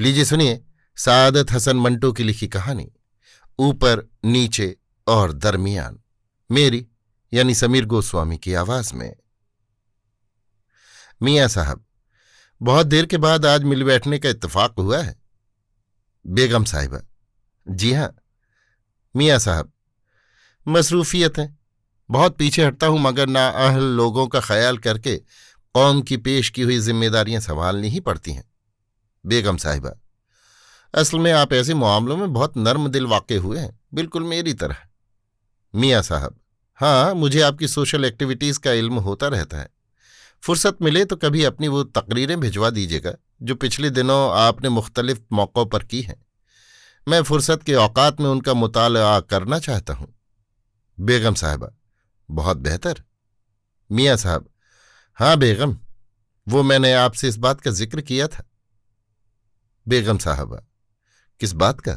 लीजिए सुनिए सादत हसन मंटो की लिखी कहानी ऊपर नीचे और दरमियान, मेरी यानी समीर गोस्वामी की आवाज में। मियाँ साहब, बहुत देर के बाद आज मिल बैठने का इत्तेफाक हुआ है। बेगम साहिबा, जी हां। मियाँ साहब, मसरूफियत है, बहुत पीछे हटता हूं, मगर नाअहल लोगों का ख्याल करके कौम की पेश की हुई जिम्मेदारियां संभालनी ही पड़ती हैं। बेगम साहिबा, असल में आप ऐसे मामलों में बहुत नर्म दिल वाक़े हुए हैं, बिल्कुल मेरी तरह। मियाँ साहब, हाँ, मुझे आपकी सोशल एक्टिविटीज़ का इल्म होता रहता है। फुर्सत मिले तो कभी अपनी वो तकरीरें भिजवा दीजिएगा जो पिछले दिनों आपने मुख्तलिफ मौक़ों पर की हैं। मैं फुर्सत के औकात में उनका मुताला करना चाहता हूँ। बेगम साहिबा, बहुत बेहतर। मियाँ साहब, हाँ बेगम, वो मैंने आपसे इस बात का जिक्र किया था। बेगम साहबा, किस बात का?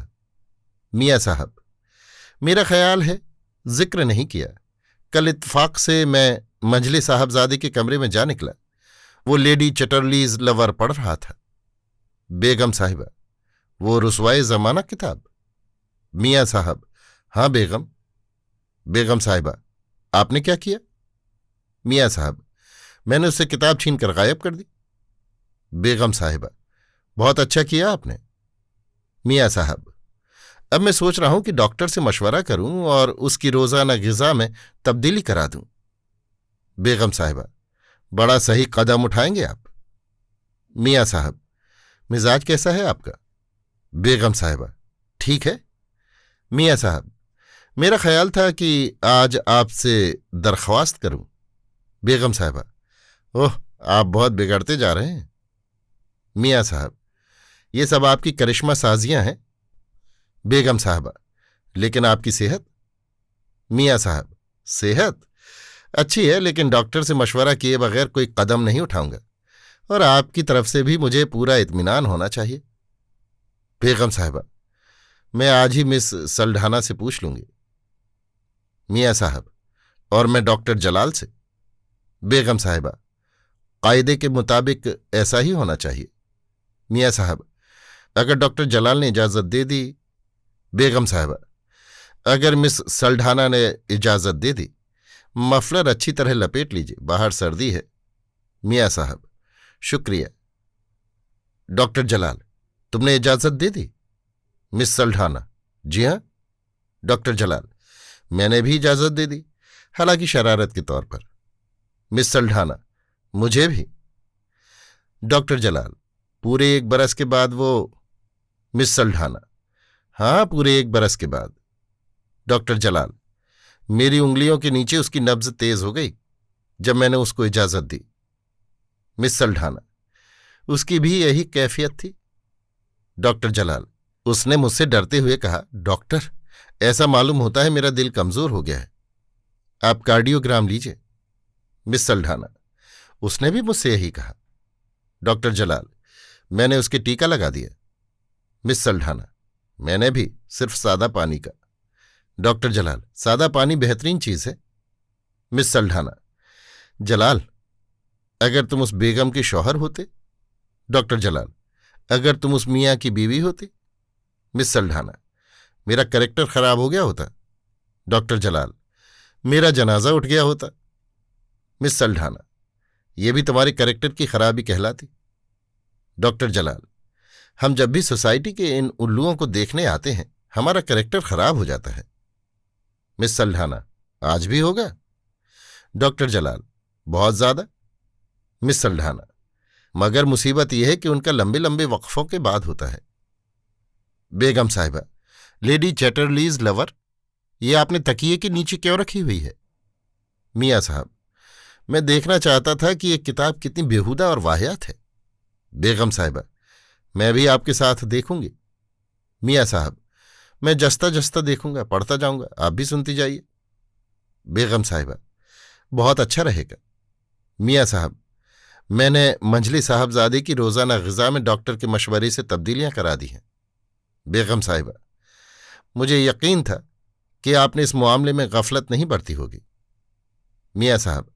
मियाँ साहब, मेरा ख्याल है जिक्र नहीं किया। कल इत्तफाक से मैं मंझले साहबजादे के कमरे में जा निकला, वो लेडी चटरलीज लवर पढ़ रहा था। बेगम साहिबा, वो रुसवाए जमाना किताब? मियाँ साहब, हाँ बेगम। बेगम साहिबा, आपने क्या किया? मियाँ साहब, मैंने उससे किताब छीन कर गायब कर दी। बेगम साहिबा, बहुत अच्छा किया आपने। मियाँ साहब, अब मैं सोच रहा हूं कि डॉक्टर से मशवरा करूं और उसकी रोजाना ग़िज़ा में तब्दीली करा दूं। बेगम साहिबा, बड़ा सही कदम उठाएंगे आप। मियाँ साहब, मिजाज कैसा है आपका? बेगम साहिबा, ठीक है। मियाँ साहब, मेरा ख्याल था कि आज आपसे दरख्वास्त करूं। बेगम साहिबा, ओह, आप बहुत बिगड़ते जा रहे हैं। मियाँ साहब, ये सब आपकी करिश्मा साजियां हैं। बेगम साहबा, लेकिन आपकी सेहत? मियाँ साहब, सेहत अच्छी है, लेकिन डॉक्टर से मशवरा किए बगैर कोई कदम नहीं उठाऊंगा, और आपकी तरफ से भी मुझे पूरा इत्मीनान होना चाहिए। बेगम साहबा, मैं आज ही मिस सल्ढाना से पूछ लूंगी। मियाँ साहब, और मैं डॉक्टर जलाल से। बेगम साहिबा, कायदे के मुताबिक ऐसा ही होना चाहिए। मियाँ साहब, अगर डॉक्टर जलाल ने इजाज़त दे दी। बेगम साहिबा, अगर मिस सल्ढाना ने इजाज़त दे दी, मफलर अच्छी तरह लपेट लीजिए, बाहर सर्दी है। मियाँ साहब, शुक्रिया। डॉक्टर जलाल, तुमने इजाज़त दे दी? मिस सल्ढाना, जी हाँ। डॉक्टर जलाल, मैंने भी इजाज़त दे दी, हालांकि शरारत के तौर पर। मिस सल्ढाना, मुझे भी। डॉक्टर जलाल, पूरे 1 बरस के बाद वो? मिस सल्ढाना, हाँ, पूरे 1 बरस के बाद। डॉक्टर जलाल, मेरी उंगलियों के नीचे उसकी नब्ज तेज हो गई जब मैंने उसको इजाज़त दी। मिस सल्ढाना, उसकी भी यही कैफियत थी। डॉक्टर जलाल, उसने मुझसे डरते हुए कहा, डॉक्टर, ऐसा मालूम होता है मेरा दिल कमजोर हो गया है, आप कार्डियोग्राम लीजिए। मिस सल्ढाना, उसने भी मुझसे यही कहा। डॉक्टर जलाल, मैंने उसके टीका लगा दिया। मिस सल्ढाना, मैंने भी, सिर्फ सादा पानी का। डॉक्टर जलाल, सादा पानी बेहतरीन चीज है। मिस सल्ढाना, जलाल, अगर तुम उस बेगम के शौहर होते। डॉक्टर जलाल, अगर तुम उस मियाँ की बीवी होती। मिस सल्ढाना, मेरा कैरेक्टर खराब हो गया होता। डॉक्टर जलाल, मेरा जनाजा उठ गया होता। मिस सल्ढाना, यह भी तुम्हारे कैरेक्टर की खराबी कहलाती। डॉक्टर जलाल, हम जब भी सोसाइटी के इन उल्लुओं को देखने आते हैं, हमारा कैरेक्टर खराब हो जाता है। मिस सल्ढाना, आज भी होगा। डॉक्टर जलाल, बहुत ज्यादा। मिस सल्ढाना, मगर मुसीबत यह है कि उनका लंबे लंबे वक्फों के बाद होता है। बेगम साहिबा, लेडी चैटरलीज लवर, ये आपने तकिए के नीचे क्यों रखी हुई है? मियाँ साहब, मैं देखना चाहता था कि ये किताब कितनी बेहुदा और वाहियात है। बेगम साहिबा, मैं भी आपके साथ देखूंगी। मियाँ साहब, मैं जस्ता जस्ता देखूंगा, पढ़ता जाऊंगा, आप भी सुनती जाइए। बेगम साहिबा, बहुत अच्छा रहेगा। मियाँ साहब, मैंने मंझली साहबजादे की रोजाना ग़िज़ा में डॉक्टर के मशवरे से तब्दीलियां करा दी हैं। बेगम साहिबा, मुझे यकीन था कि आपने इस मामले में गफलत नहीं बरती होगी। मियाँ साहब,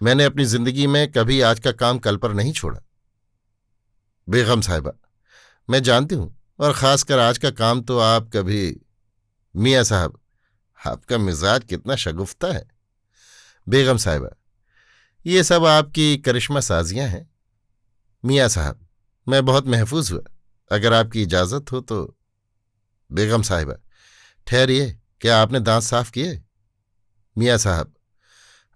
मैंने अपनी जिंदगी में कभी आज का काम कल पर नहीं छोड़ा। बेगम साहिबा, मैं जानती हूं, और खासकर आज का काम तो आप कभी। मियाँ साहब, आपका मिजाज कितना शगुफ्ता है। बेगम साहिबा, ये सब आपकी करिश्मा साजियां हैं। मियाँ साहब, मैं बहुत महफूज हुआ, अगर आपकी इजाजत हो तो। बेगम साहिबा, ठहरिए, क्या आपने दांत साफ किए? मियाँ साहब,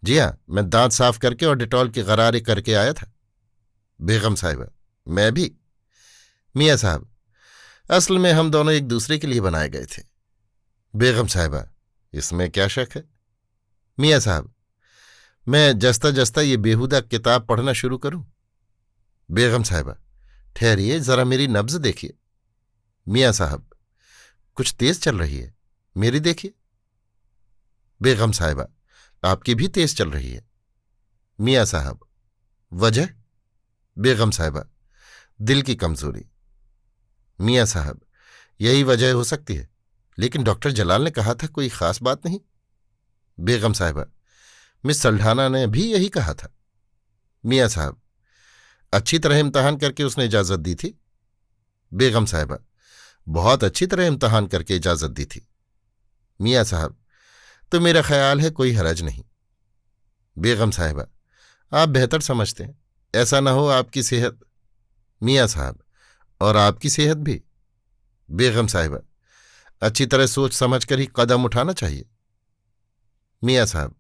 जी हाँ, मैं दांत साफ करके और डिटॉल की गरारे करके आया था। बेगम साहिबा, मैं भी। मियाँ साहब, असल में हम दोनों एक दूसरे के लिए बनाए गए थे। बेगम साहिबा, इसमें क्या शक है? मियाँ साहब, मैं जस्ता जस्ता ये बेहुदा किताब पढ़ना शुरू करूं? बेगम साहिबा, ठहरिए, जरा मेरी नब्ज देखिए। मियाँ साहब, कुछ तेज चल रही है, मेरी देखिए। बेगम साहिबा, आपकी भी तेज चल रही है। मियाँ साहब, वजह? बेगम साहिबा, दिल की कमजोरी। मियाँ साहब, यही वजह हो सकती है, लेकिन डॉक्टर जलाल ने कहा था कोई खास बात नहीं। बेगम साहिबा, मिस सल्ढाना ने भी यही कहा था। मियाँ साहब, अच्छी तरह इम्तहान करके उसने इजाजत दी थी। बेगम साहिबा, बहुत अच्छी तरह इम्तहान करके इजाजत दी थी। मियाँ साहब, तो मेरा ख्याल है कोई हरज नहीं। बेगम साहिबा, आप बेहतर समझते हैं, ऐसा न हो आपकी सेहत। मियाँ साहब, और आपकी सेहत भी। बेगम साहिबा, अच्छी तरह सोच समझ कर ही कदम उठाना चाहिए। मियाँ साहब,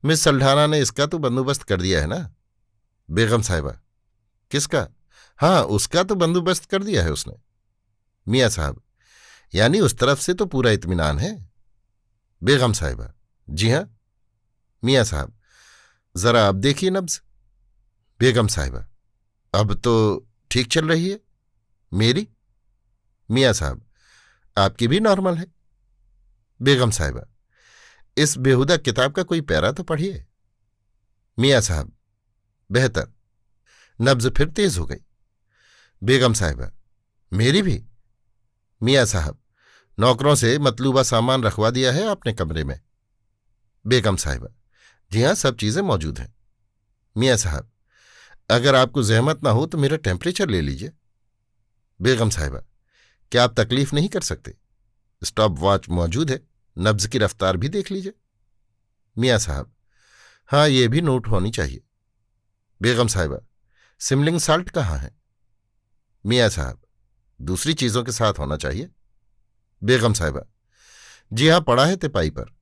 मिस सल्ढाना ने इसका तो बंदोबस्त कर दिया है ना? बेगम साहिबा, किसका? हाँ, उसका तो बंदोबस्त कर दिया है उसने। मियाँ साहब, यानी उस तरफ से तो पूरा इत्मीनान है। बेगम साहिबा, जी हाँ। मियाँ साहब, जरा अब देखिए नब्ज। बेगम साहिबा, अब तो ठीक चल रही है। मेरी? मियाँ साहब, आपकी भी नॉर्मल है। बेगम साहिबा, इस बेहुदा किताब का कोई पैरा तो पढ़िए। मियाँ साहब, बेहतर। नब्ज फिर तेज हो गई। बेगम साहिबा, मेरी भी। मियाँ साहब, नौकरों से मतलूबा सामान रखवा दिया है आपने कमरे में? बेगम साहिबा, जी हाँ, सब चीजें मौजूद हैं। मियाँ साहब, अगर आपको जहमत ना हो तो मेरा टेम्परेचर ले लीजिए। बेगम साहिबा, क्या आप तकलीफ नहीं कर सकते? स्टॉप वॉच मौजूद है, नब्ज की रफ्तार भी देख लीजिए। मियाँ साहब, हाँ, ये भी नोट होनी चाहिए। बेगम साहिबा, सिमलिंग साल्ट कहाँ है? मियाँ साहब, दूसरी चीजों के साथ होना चाहिए। बेगम साहिबा, जी हाँ, पड़ा है तिपाई पर।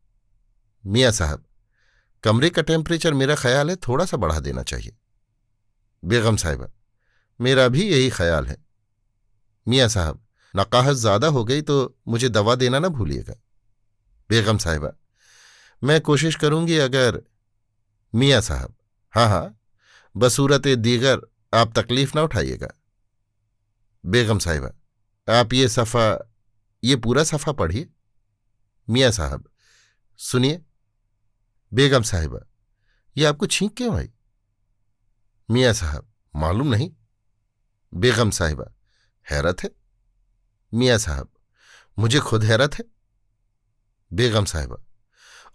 मियाँ साहब, कमरे का टेम्परेचर मेरा ख्याल है थोड़ा सा बढ़ा देना चाहिए। बेगम साहिबा, मेरा भी यही ख्याल है। मियाँ साहब, नकाहत ज्यादा हो गई तो मुझे दवा देना ना भूलिएगा। बेगम साहिबा, मैं कोशिश करूंगी अगर। मियाँ साहब, हाँ हाँ, बसूरत दीगर आप तकलीफ ना उठाइएगा। बेगम साहिबा, आप ये पूरा सफ़ा पढ़िए। मियाँ साहब, सुनिए। बेगम साहिबा, ये आपको छींक क्यों आई? मियाँ साहब, मालूम नहीं। बेगम साहिबा, हैरत है। मियाँ साहब, मुझे खुद हैरत है। बेगम साहिबा,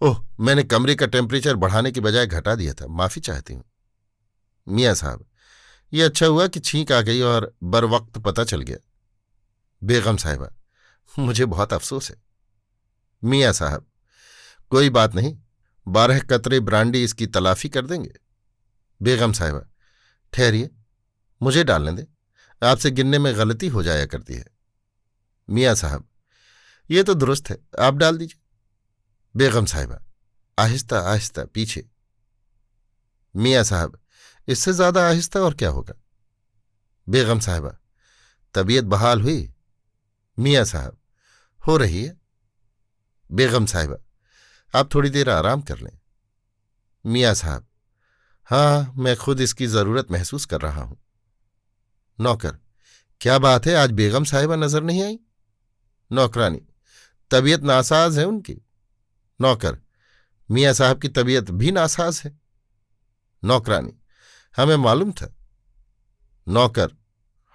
ओह, मैंने कमरे का टेम्परेचर बढ़ाने की बजाय घटा दिया था, माफी चाहती हूं। मियाँ साहब, ये अच्छा हुआ कि छींक आ गई और बर वक्त पता चल गया। बेगम साहिबा, मुझे बहुत अफसोस है। मियाँ साहब, कोई बात नहीं, 12 कतरे ब्रांडी इसकी तलाफी कर देंगे। बेगम साहिबा, ठहरिए, मुझे डालने दें, आपसे गिनने में गलती हो जाया करती है। मियाँ साहब, ये तो दुरुस्त है, आप डाल दीजिए। बेगम साहिबा, आहिस्ता आहिस्ता पीछे। मियाँ साहब, इससे ज्यादा आहिस्ता और क्या होगा? बेगम साहिबा, तबीयत बहाल हुई? मियाँ साहब, हो रही है। बेगम साहिबा, आप थोड़ी देर आराम कर लें। मियाँ साहब, हाँ, मैं खुद इसकी जरूरत महसूस कर रहा हूं। नौकर, क्या बात है, आज बेगम साहिबा नजर नहीं आई? नौकरानी, तबीयत नासाज है उनकी। नौकर, मियाँ साहब की तबीयत भी नासाज है। नौकरानी, हमें मालूम था। नौकर,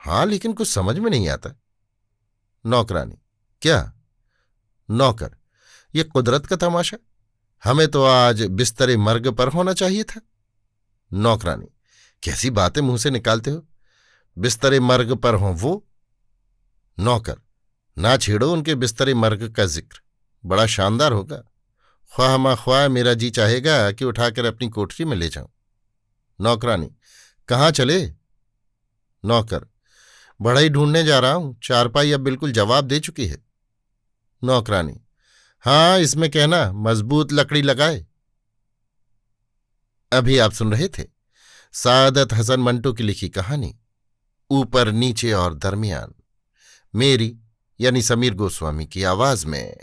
हाँ, लेकिन कुछ समझ में नहीं आता। नौकरानी, क्या? नौकर, ये कुदरत का तमाशा, हमें तो आज बिस्तरे मर्ग पर होना चाहिए था। नौकरानी, कैसी बातें मुंह से निकालते हो? बिस्तरे मर्ग पर हों वो? नौकर, ना छेड़ो उनके बिस्तरे मर्ग का जिक्र, बड़ा शानदार होगा। ख्वाह माख्वाह मेरा जी चाहेगा कि उठाकर अपनी कोठरी में ले जाऊं। नौकरानी, कहाँ चले? नौकर, बढ़ई ढूंढने जा रहा हूं, चारपाई अब बिल्कुल जवाब दे चुकी है। नौकरानी, हाँ, इसमें कहना मजबूत लकड़ी लगाए। अभी आप सुन रहे थे सादत हसन मंटो की लिखी कहानी ऊपर नीचे और दरमियान, मेरी यानी समीर गोस्वामी की आवाज में।